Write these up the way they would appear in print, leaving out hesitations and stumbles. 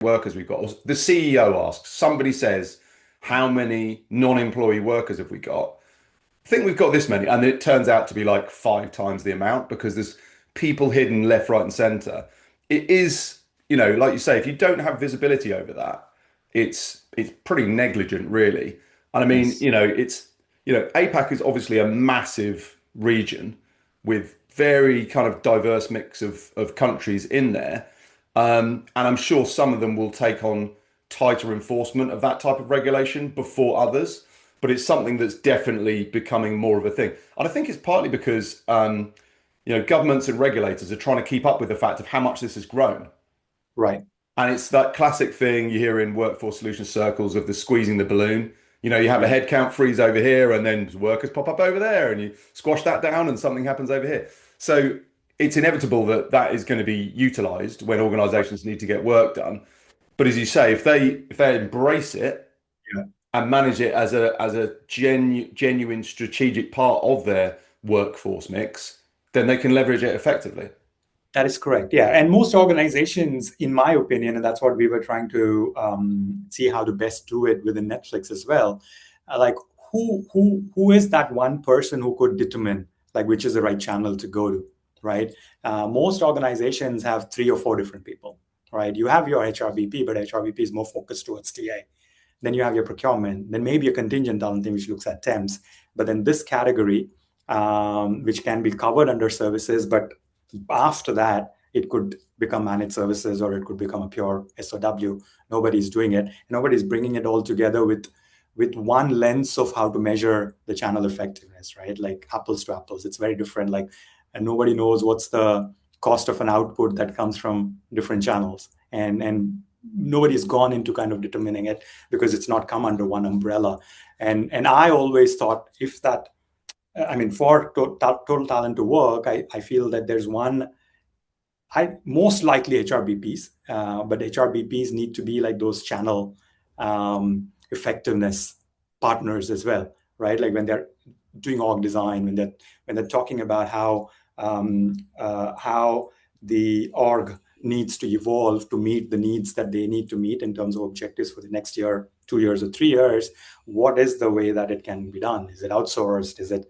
workers we've got. Or the CEO asks, somebody says, how many non-employee workers have we got? I think we've got this many. And it turns out to be like 5 times the amount because there's people hidden left, right, and center. It is, like you say, if you don't have visibility over that, it's pretty negligent, really. And I mean, Yes. APAC is obviously a massive region with very kind of diverse mix of countries in there. And I'm sure some of them will take on tighter enforcement of that type of regulation before others, but it's something that's definitely becoming more of a thing. And I think it's partly because governments and regulators are trying to keep up with the fact of how much this has grown. Right. And it's that classic thing you hear in workforce solutions circles of the squeezing the balloon. You have a Yeah. headcount freeze over here, and then workers pop up over there, and you squash that down, and something happens over here. So it's inevitable that that is going to be utilized when organizations need to get work done. But as you say, if they embrace it Yeah. and manage it as a genuine strategic part of their workforce mix, then they can leverage it effectively. That is correct. Yeah. And most organizations, in my opinion, and that's what we were trying to see how to best do it within Netflix as well. Like who is that one person who could determine like which is the right channel to go to, right? Most organizations have 3 or 4 different people, right? You have your HRBP, but HRBP is more focused towards TA. Then you have your procurement, then maybe a contingent talent team which looks at temps. But then this category, which can be covered under services, but after that, it could become managed services or it could become a pure SOW. Nobody's doing it. Nobody's bringing it all together with one lens of how to measure the channel effectiveness, right? Like apples to apples. It's very different. Like, and nobody knows what's the cost of an output that comes from different channels. And nobody's gone into kind of determining it because it's not come under one umbrella. And I always thought if that I mean, for total talent to work, I feel that there's one, most likely HRBPs, but HRBPs need to be like those channel effectiveness partners as well, right? Like when they're doing org design, when they're talking about how the org needs to evolve to meet the needs that they need to meet in terms of objectives for the next year, 2 years, or 3 years. What is the way that it can be done? Is it outsourced? Is it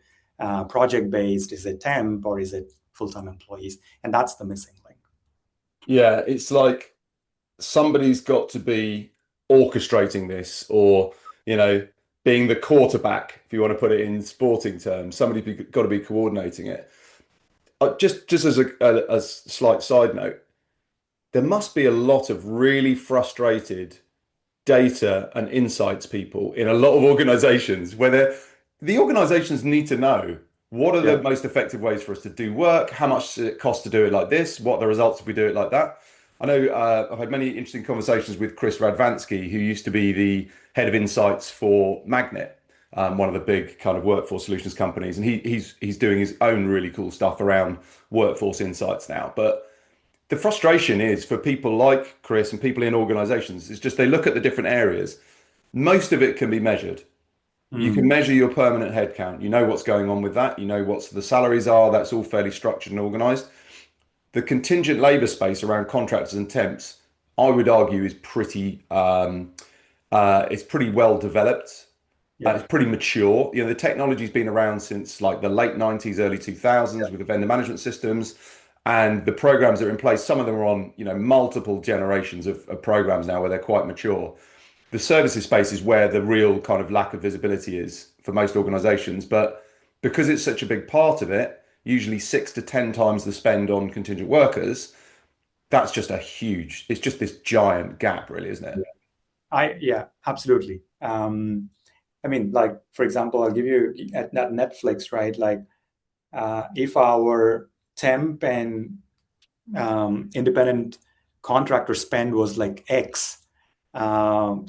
project based? Is it temp or is it full-time employees? And that's the missing link. Yeah, it's like somebody's got to be orchestrating this or, you know, being the quarterback, if you want to put it in sporting terms. Somebody's got to be coordinating it. Just as a slight side note, there must be a lot of really frustrated data and insights people in a lot of organizations where the organizations need to know what are the Yeah. most effective ways for us to do work, how much does it cost to do it like this, what are the results if we do it like that. I know I've had many interesting conversations with Chris Radvansky, who used to be the head of insights for Magnet, one of the big kind of workforce solutions companies, and he's doing his own really cool stuff around workforce insights now. But the frustration is for people like Chris and people in organizations, is just they look at the different areas. Most of it can be measured. You can Mm. measure your permanent headcount. You know what's going on with that. You know what the salaries are. That's all fairly structured and organized. The contingent labor space around contractors and temps, I would argue, is it's pretty well developed. Yeah. It's pretty mature. The technology's been around since like the late 90s, early 2000s Yeah. with the vendor management systems. And the programs that are in place, some of them are on, multiple generations of programs now where they're quite mature. The services space is where the real kind of lack of visibility is for most organizations. But because it's such a big part of it, usually 6 to 10 times the spend on contingent workers, that's just it's just this giant gap, really, isn't it? Yeah. Yeah, absolutely. I mean, like, for example, I'll give you at Netflix, right? Like, if our temp and independent contractor spend was like X, um,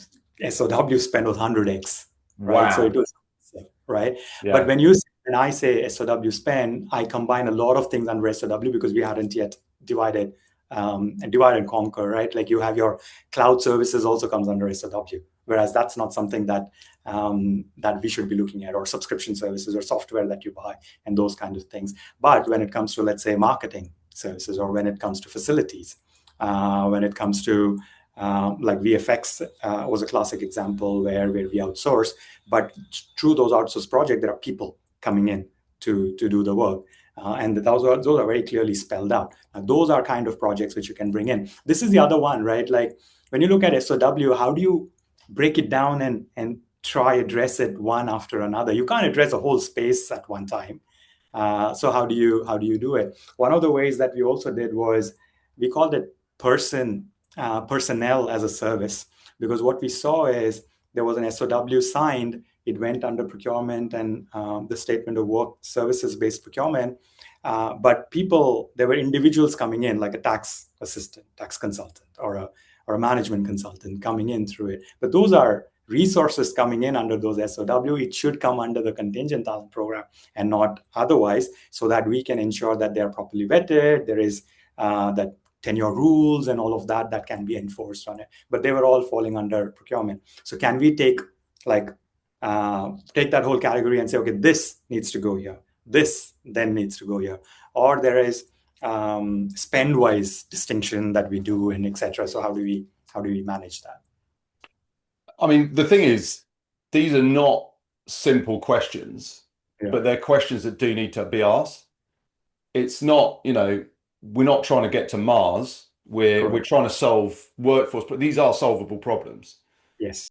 SOW spend was 100X, right? So it Wow. was, right? But Yeah. when I say SOW spend, I combine a lot of things under SOW because we hadn't yet divided and divide and conquer, right? Like you have your cloud services also comes under SOW, whereas that's not something that we should be looking at, or subscription services or software that you buy and those kind of things. But when it comes to, let's say, marketing services, or when it comes to facilities, when it comes to Like VFX was a classic example where we outsource, but through those outsourced projects, there are people coming in to do the work. And those are very clearly spelled out. Now, those are kind of projects which you can bring in. This is the other one, right? Like when you look at SOW, how do you break it down and try address it one after another? You can't address a whole space at one time. So how do you do it? One of the ways that we also did was we called it personnel as a service, because what we saw is there was an SOW signed, it went under procurement and the statement of work services based procurement. But there were individuals coming in, like a tax assistant, tax consultant, or a management consultant coming in through it. But those are resources coming in under those SOW. It should come under the contingent talent program and not otherwise, so that we can ensure that they're properly vetted. There is that tenure rules and all of that can be enforced on it. But they were all falling under procurement. So can we take that whole category and say, okay, this needs to go here, this then needs to go here, or there is spend wise distinction that we do, and etc. So how do we manage that? I mean, the thing is, these are not simple questions, Yeah, but they're questions that do need to be asked. It's not, we're not trying to get to Mars. We're correct. trying to solve workforce, but these are solvable problems. Yes.